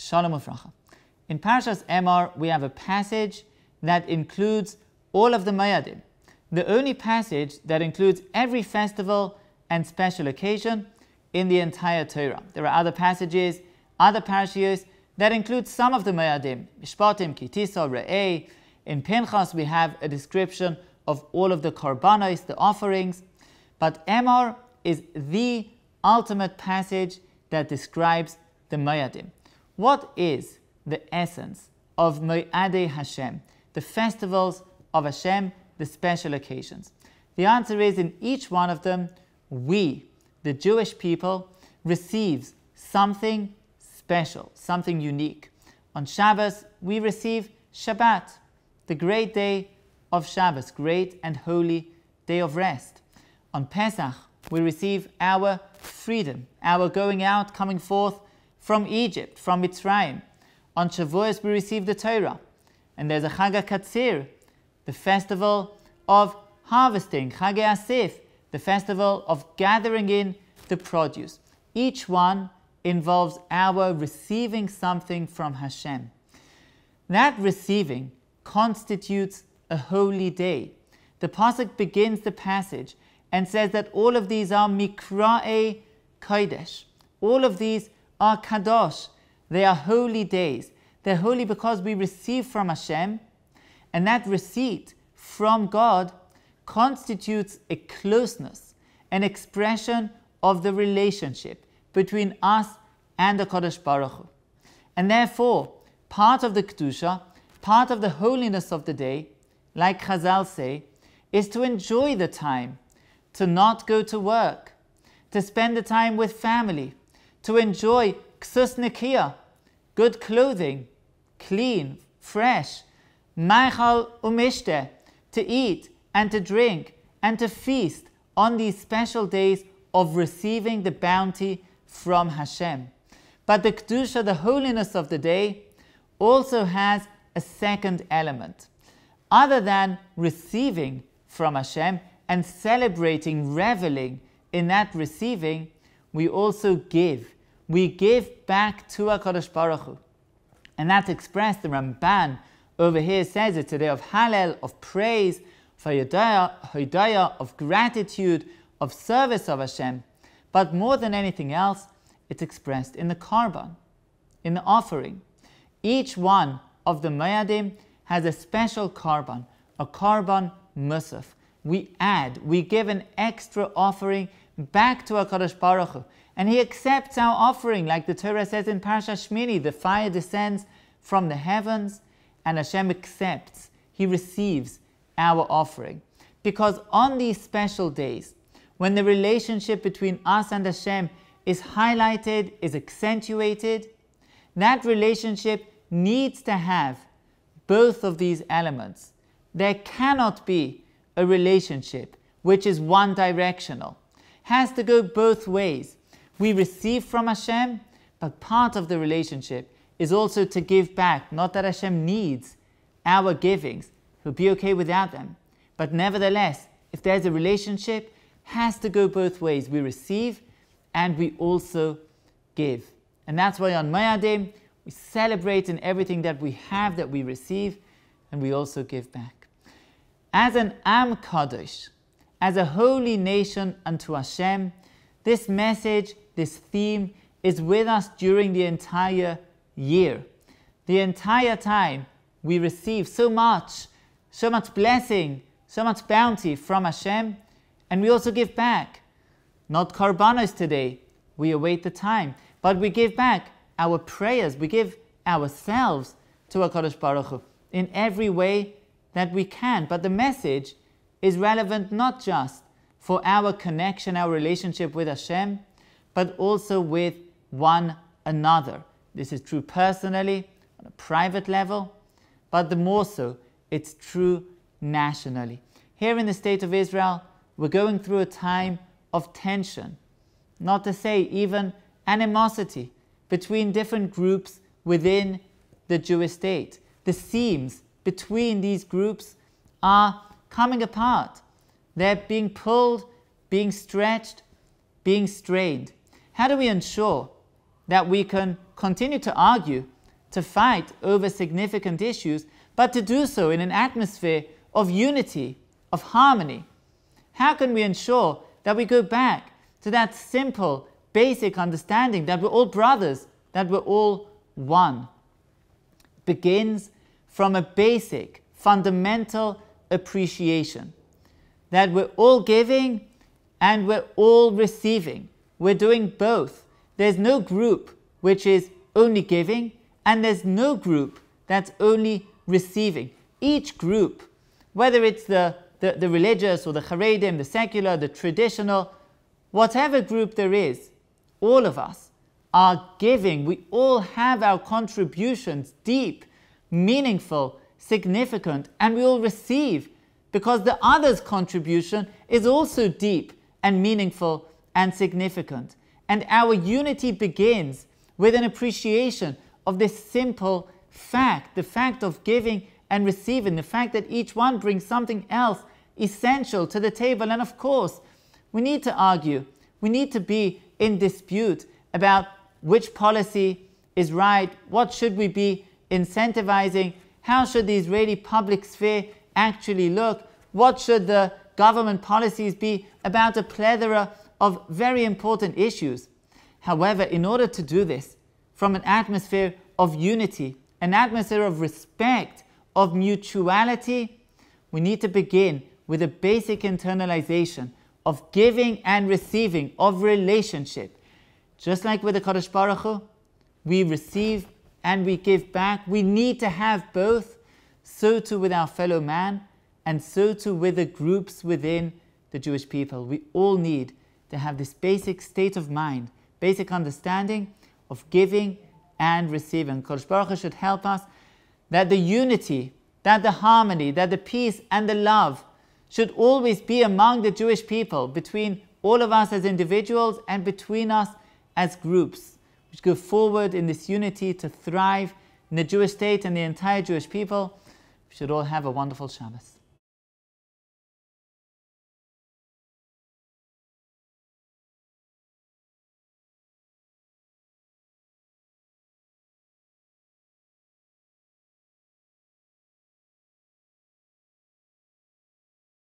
Shalom Ufracha. In Parashat Emor, we have a passage that includes all of the Moadim. The only passage that includes every festival and special occasion in the entire Torah. There are other passages, other parashiyos that include some of the Moadim. Mishpatim, Kitisa, Re'eh. In Pinchas, we have a description of all of the korbanos, the offerings. But Emor is the ultimate passage that describes the Moadim. What is the essence of Moadei Hashem, the festivals of Hashem, the special occasions? The answer is, in each one of them, we, the Jewish people, receives something special, something unique. On Shabbos, we receive Shabbat, the great day of Shabbos, great and holy day of rest. On Pesach, we receive our freedom, our going out, coming forth from Egypt, from Mitzrayim. On Shavuos, we receive the Torah. And there's a Chag HaKatzir, the festival of harvesting, Chag Asif, the festival of gathering in the produce. Each one involves our receiving something from Hashem. That receiving constitutes a holy day. The Pasuk begins the passage and says that all of these are Mikra'e Kodesh. All of these are Kadosh. They are holy days. They're holy because we receive from Hashem, and that receipt from God constitutes a closeness, an expression of the relationship between us and the Kodesh Baruch Hu. And therefore, part of the Kedusha, part of the holiness of the day, like Chazal say, is to enjoy the time, to not go to work, to spend the time with family, to enjoy ksus nekiah, good clothing, clean, fresh, ma'achal umishteh, to eat and to drink and to feast on these special days of receiving the bounty from Hashem. But the Kedusha, the holiness of the day, also has a second element. Other than receiving from Hashem and celebrating, reveling in that receiving, we also give. We give back to HaKadosh Baruch Hu. And that's expressed, the Ramban over here says it today, of Hallel, of praise, for Hodaya, of gratitude, of service of Hashem. But more than anything else, it's expressed in the Karban, in the offering. Each one of the Moadim has a special Karban, a Karban Musaf. We add, we give an extra offering back to HaKadosh Baruch Hu. And He accepts our offering, like the Torah says in Parashat Shmini, the fire descends from the heavens, and Hashem accepts, He receives our offering. Because on these special days, when the relationship between us and Hashem is highlighted, is accentuated, that relationship needs to have both of these elements. There cannot be a relationship which is one-directional. Has to go both ways. We receive from Hashem, but part of the relationship is also to give back. Not that Hashem needs our givings. He'll be okay without them. But nevertheless, if there's a relationship, has to go both ways. We receive and we also give. And that's why on Moadim, we celebrate in everything that we have, that we receive, and we also give back. As an Am Kadosh, as a holy nation unto Hashem, this message, this theme, is with us during the entire year. The entire time we receive so much blessing, so much bounty from Hashem, and we also give back. Not korbanos today, we await the time, but we give back our prayers, we give ourselves to HaKadosh Baruch Hu in every way that we can. But the message is relevant not just for our connection, our relationship with Hashem, but also with one another. This is true personally, on a private level, but the more so, it's true nationally. Here in the state of Israel, we're going through a time of tension, not to say even animosity between different groups within the Jewish state. The seams between these groups are coming apart. They're being pulled, being stretched, being strained. How do we ensure that we can continue to argue to fight over significant issues, but to do so in an atmosphere of unity, of harmony? How can we ensure that we go back to that simple, basic understanding that we're all brothers, that we're all one? Begins from a basic, fundamental appreciation that we're all giving and we're all receiving. We're doing both. There's no group which is only giving, and there's no group that's only receiving. Each group, whether it's the religious or the Haredim, the secular, the traditional, whatever group there is, all of us are giving. We all have our contributions, deep, meaningful, significant, and we all receive because the other's contribution is also deep and meaningful and significant. And our unity begins with an appreciation of this simple fact, the fact of giving and receiving, the fact that each one brings something else essential to the table. And of course, we need to argue, we need to be in dispute about which policy is right, what should we be incentivizing, how should the Israeli public sphere actually look, what should the government policies be about a plethora of very important issues. However, in order to do this from an atmosphere of unity, an atmosphere of respect, of mutuality, we need to begin with a basic internalization of giving and receiving, of relationship. Just like with the Kadosh Baruch Hu, we receive and we give back. We need to have both. So too with our fellow man, and so too with the groups within the Jewish people. We all need to have this basic state of mind, basic understanding of giving and receiving. Kadosh Baruch Hu should help us that the unity, that the harmony, that the peace and the love should always be among the Jewish people, between all of us as individuals and between us as groups, which go forward in this unity to thrive in the Jewish state and the entire Jewish people. We should all have a wonderful Shabbos.